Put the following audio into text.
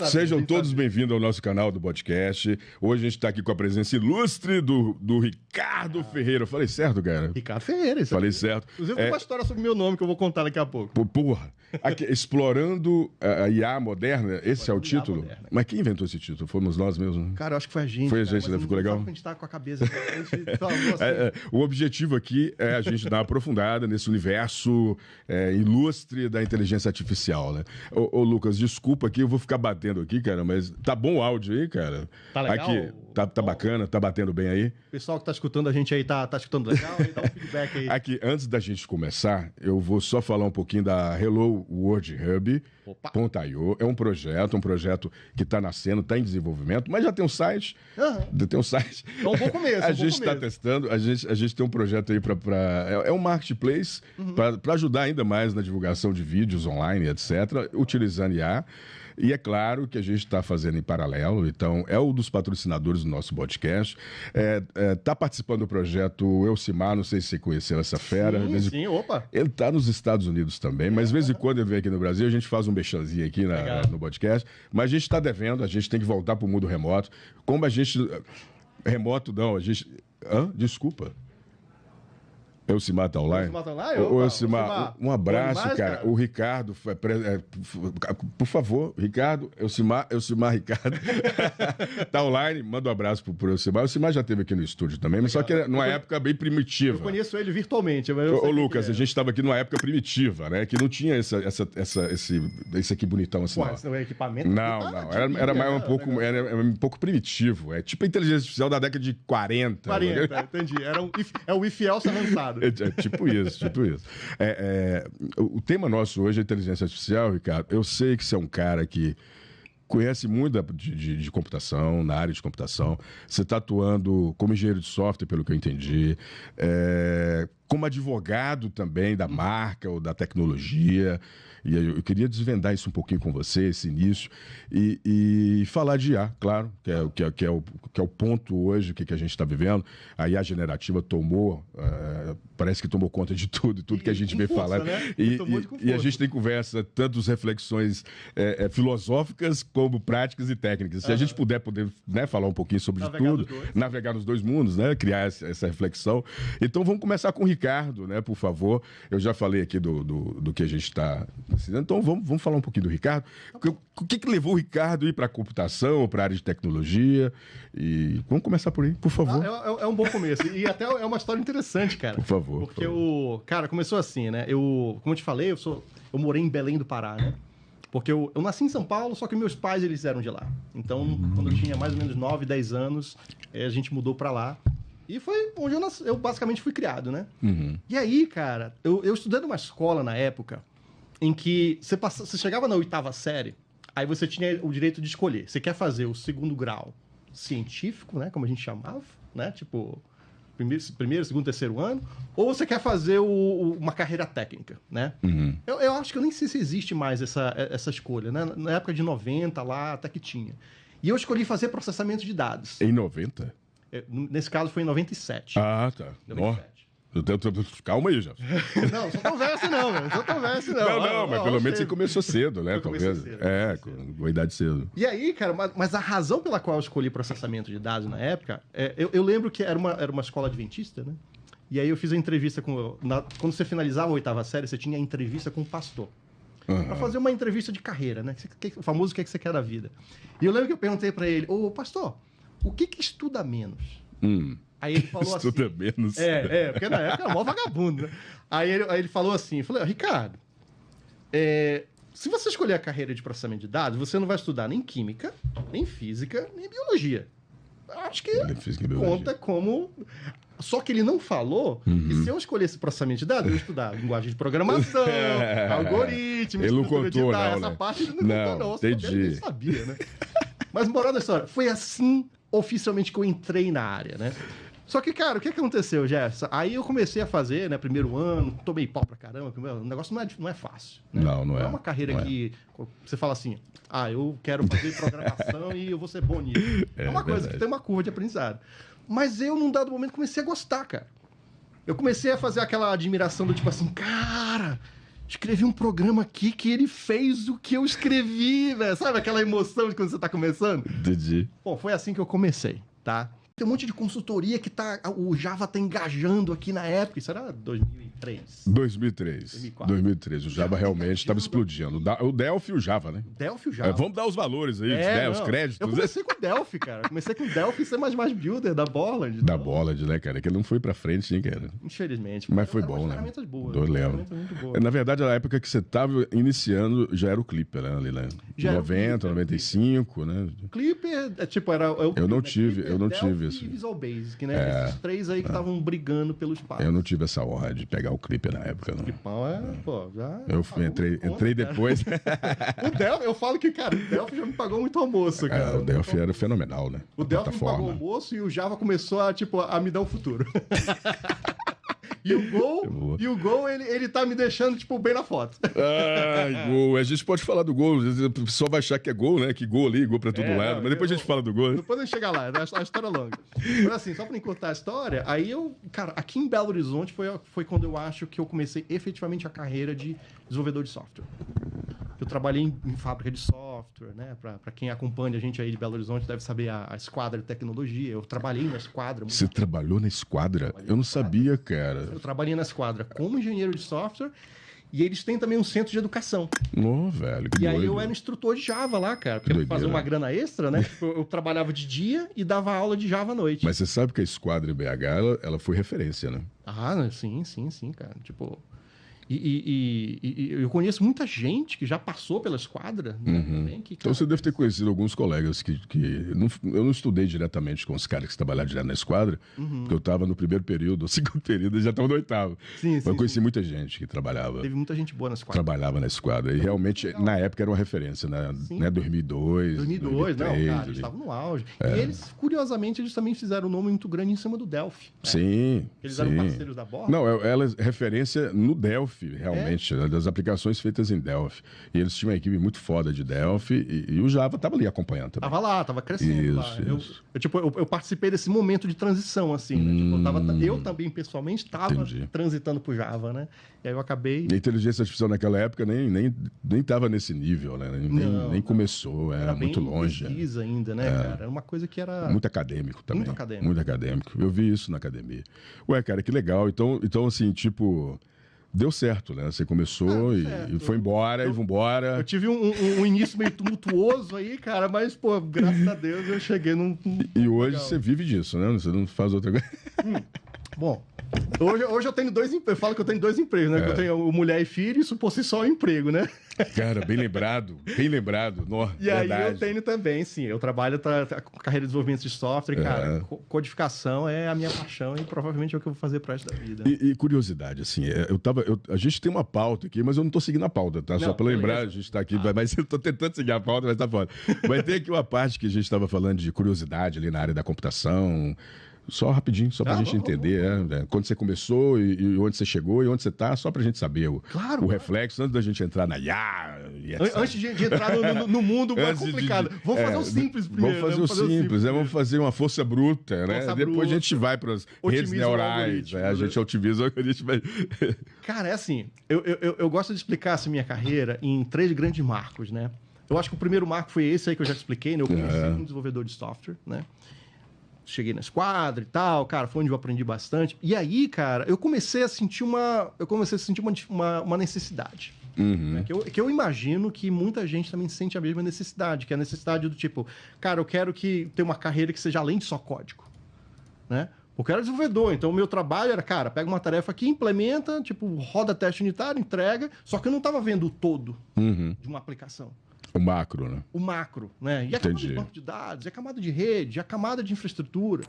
Sejam todos bem-vindos ao nosso canal do podcast. Hoje a gente está aqui com a presença ilustre do Ricardo Ferreira. Eu falei certo, cara? Ricardo Ferreira, isso. Falei certo. Inclusive, tem uma história sobre o meu nome que eu vou contar daqui a pouco. Porra. Aqui, Explorando a IA moderna, esse é o título? Mas quem inventou esse título? Fomos nós mesmos? Cara, eu acho que foi a gente. Foi a gente, né? Ficou legal? A gente tá com a cabeça. O objetivo aqui é a gente dar uma aprofundada nesse universo ilustre da inteligência artificial, né? Ô, Lucas, desculpa aqui, eu vou ficar batendo aqui, cara, mas tá bom o áudio aí, cara? Tá legal? Aqui, tá bacana? Tá batendo bem aí? O pessoal que tá escutando a gente aí tá escutando legal? Aí dá um feedback aí. Aqui, antes da gente começar, eu vou só falar um pouquinho da Hello World Hub.io. É um projeto que está nascendo, está em desenvolvimento, mas já tem um site. Tem um site. É um bom começo. A gente está testando, a gente tem um projeto aí é um marketplace para ajudar ainda mais na divulgação de vídeos online, etc., utilizando IA. E é claro que a gente está fazendo em paralelo, então é um dos patrocinadores do nosso podcast. Está participando do projeto Elcimar, não sei se você conheceu essa fera. Sim, opa. Ele está nos Estados Unidos também, mas de vez em quando ele vem aqui no Brasil, a gente faz um mexanzinho aqui no podcast. Mas a gente está devendo, a gente tem que voltar para o mundo remoto. Como a gente... Remoto não, a gente... Desculpa. Elcimar tá online? Ô, Elcimar, um abraço, cara. O Ricardo, por favor, Ricardo, Elcimar, Ricardo. Tá online, manda um abraço pro Elcimar. O Elcimar já esteve aqui no estúdio também, mas só que numa época bem primitiva. Eu conheço ele virtualmente. Ô, Lucas, a gente estava aqui numa época primitiva, né? Que não tinha esse aqui bonitão assim. Ué, não é equipamento? Não. Era mais um pouco primitivo. É tipo a inteligência artificial da década de 40. 40, entendi. É o if-else avançado. Tipo isso. O tema nosso hoje é inteligência artificial, Ricardo. Eu sei que você é um cara que conhece muito de computação, na área de computação. Você está atuando como engenheiro de software, pelo que eu entendi. Como advogado também da marca ou da tecnologia. E eu queria desvendar isso um pouquinho com você, esse início, e falar de IA, claro, que é o ponto hoje que a gente está vivendo. A IA generativa parece que tomou conta de tudo que a gente vem falando. Né? E a gente tem conversa, tanto reflexões filosóficas como práticas e técnicas. Se a gente puder falar um pouquinho sobre tudo, navegar nos dois mundos, né? Criar essa reflexão. Então vamos começar com o Ricardo, né? Por favor. Eu já falei aqui do que a gente está... Então vamos falar um pouquinho do Ricardo. O que levou o Ricardo a ir para a computação, para a área de tecnologia? E vamos começar por aí, por favor. É um bom começo. E até é uma história interessante, cara. Por favor. Porque cara, começou assim, né? Como eu te falei, eu morei em Belém do Pará, né? Porque eu nasci em São Paulo, só que meus pais, eles eram de lá. Então, quando eu tinha mais ou menos 9, 10 anos, a gente mudou para lá. E foi onde eu basicamente fui criado, né? E aí, cara, eu estudei numa escola na época em que você chegava na 8ª série, aí você tinha o direito de escolher. Você quer fazer o segundo grau científico, né? Como a gente chamava, né? Tipo, primeiro, segundo, terceiro ano. Ou você quer fazer uma carreira técnica, né? Eu acho que eu nem sei se existe mais essa escolha, né? Na época de 90 lá, até que tinha. E eu escolhi fazer processamento de dados. Em 90? Nesse caso foi em 97. Ah, tá. 97. Calma aí, já. Não, sou tão velho assim não, velho. Mas pelo menos você começou cedo, né? Talvez. Com a idade cedo. E aí, cara, mas a razão pela qual eu escolhi processamento de dados na época, eu lembro que era uma escola adventista, né? E aí eu fiz a entrevista quando você finalizava a 8ª série, você tinha a entrevista com o pastor. Pra fazer uma entrevista de carreira, né? O famoso o que você quer da vida. E eu lembro que eu perguntei pra ele, pastor, o que estuda menos? Aí ele falou estuda assim... menos. Porque na época era mó vagabundo, né? Aí ele falou assim, eu falei, Ricardo, se você escolher a carreira de processamento de dados, você não vai estudar nem química, nem física, nem biologia. Acho que conta como... Só que ele não falou que se eu escolhesse processamento de dados, eu ia estudar linguagem de programação, algoritmos, ele não contou, não, essa parte ele não contou, não. Entendi. Eu nem sabia, né? Mas moral da história, foi assim oficialmente que eu entrei na área, né? Só que, cara, o que aconteceu, Jefferson? Aí eu comecei a fazer, né, primeiro ano, tomei pau pra caramba, o negócio não é fácil. Né? Não é. Não é uma carreira que você fala assim, eu quero fazer programação e eu vou ser bom nisso. É uma coisa que tem uma curva de aprendizado. Mas eu, num dado momento, comecei a gostar, cara. Eu comecei a fazer aquela admiração do tipo assim, cara, escrevi um programa aqui que ele fez o que eu escrevi, velho. Sabe aquela emoção de quando você tá começando? Entendi. Bom, foi assim que eu comecei, tá? Tem um monte de consultoria que o Java tá engajando aqui na época. Isso era 2003. 2003. 2004. 2003. O Java realmente estava explodindo. O Delphi e o Java, né? Delphi e o Java. Vamos dar os valores aí, os créditos. Eu comecei com o Delphi, cara. Comecei com o Delphi C++ Builder da Borland. Da Borland, né, cara? Que ele não foi pra frente, hein, cara? Infelizmente. Mas foi bom, né? Ferramentas boas. Eu lembro. Ferramentas muito boas. Na verdade, na época que você estava iniciando, já era o Clipper, né? Ali, né? Já 90, 95, né? Clipper, tipo, era... Eu não tive Delphi isso. E Visual Basic, né? Esses três aí que estavam brigando pelo espaço. Eu não tive essa honra de pegar o Clipper na época, não. Clipão pô, já... Eu entrei depois. O Delphi, eu falo que, cara, o Delphi já me pagou muito almoço, cara. O Delphi era fenomenal, né? O Delphi me pagou o almoço e o Java começou a me dar o futuro. E o Gol, ele tá me deixando, tipo, bem na foto. Gol. A gente pode falar do Gol. O pessoal vai achar que é gol, né? Que gol ali, gol pra todo lado. Não, mas depois a gente fala do Gol. Depois a gente chega lá, a história é longa. Mas assim, só pra encurtar a história, aí cara, aqui em Belo Horizonte foi quando eu acho que eu comecei efetivamente a carreira de desenvolvedor de software. Eu trabalhei em fábrica de software, né? Pra quem acompanha a gente aí de Belo Horizonte deve saber a esquadra de tecnologia. Eu trabalhei na esquadra. Você trabalhou na esquadra? Eu não sabia, cara. Eu trabalhei na esquadra como engenheiro de software e eles têm também um centro de educação. Velho, que E doido. aí eu era instrutor de Java lá, cara. Porque eu fazia uma grana extra, né? Eu trabalhava de dia e dava aula de Java à noite. Mas você sabe que a esquadra em BH, ela foi referência, né? Sim, cara. Tipo... E eu conheço muita gente que já passou pela esquadra. Né, também, que, cara, Então você deve ter conhecido alguns colegas que eu não estudei diretamente com os caras que trabalharam direto na esquadra, porque eu estava no primeiro período, no segundo período, e já estava no oitavo. Mas eu conheci muita gente que trabalhava. Teve muita gente boa na esquadra. Trabalhava na esquadra. E realmente, na época, era uma referência, né? 2002, 2002, 2003, não, cara, eles estavam no auge. E eles, curiosamente, eles também fizeram um nome muito grande em cima do Delphi. Né? Sim. Eles eram parceiros da Borland. Não, ela é referência no Delphi, realmente, das aplicações feitas em Delphi. E eles tinham uma equipe muito foda de Delphi e o Java estava ali acompanhando também. Tava lá, tava crescendo Isso. Eu participei desse momento de transição, assim, né? Tipo, eu também, pessoalmente, estava transitando pro Java, né? E aí eu acabei... A inteligência artificial naquela época nem tava nesse nível, né? Nem começou, era muito longe. Era pesquisa ainda, né, cara? Era uma coisa que era... Muito acadêmico também. Muito acadêmico. Eu vi isso na academia. Ué, cara, que legal. Então assim, tipo... Deu certo, né? Você começou e foi embora, e vambora. Eu tive um início meio tumultuoso aí, cara, mas, pô, graças a Deus eu cheguei num... E hoje você vive disso, né? Você não faz outra coisa. Bom, hoje eu tenho dois empregos. Eu falo que eu tenho dois empregos, né? Eu tenho mulher e filho, isso por si só é um emprego, né? Cara, bem lembrado. E aí eu tenho também, sim. Eu trabalho com carreira de desenvolvimento de software, cara. Codificação é a minha paixão e provavelmente é o que eu vou fazer pro resto da vida. E curiosidade, assim, a gente tem uma pauta aqui, mas eu não tô seguindo a pauta, tá? Só pra lembrar, a gente tá aqui, mas eu tô tentando seguir a pauta, mas tá foda. Mas tem aqui uma parte que a gente tava falando de curiosidade ali na área da computação. Só rapidinho, só pra gente entender, quando você começou e onde você chegou e onde você tá, só pra gente saber o reflexo, antes da gente entrar na IA. Antes de entrar no mundo mais complicado. Vamos fazer o simples primeiro. Vamos fazer o simples, vamos fazer uma força bruta, né? Depois a gente vai para as redes neurais, a gente otimiza o que a gente vai... Cara, é assim, eu gosto de explicar essa minha carreira em 3 grandes marcos, né? Eu acho que o primeiro marco foi esse aí que eu já expliquei, né? Eu comecei como desenvolvedor de software, né? Cheguei na esquadra e tal, cara, foi onde eu aprendi bastante. E aí, cara, eu comecei a sentir uma necessidade. Né? Que eu imagino que muita gente também sente a mesma necessidade, que é a necessidade do tipo, cara, eu quero ter uma carreira que seja além de só código, né? Porque eu era desenvolvedor, então o meu trabalho era, cara, pega uma tarefa aqui, implementa, tipo, roda teste unitário, entrega, só que eu não estava vendo o todo de uma aplicação. O macro, né? O macro, né? E a camada de banco de dados, e a camada de rede, e a camada de infraestrutura.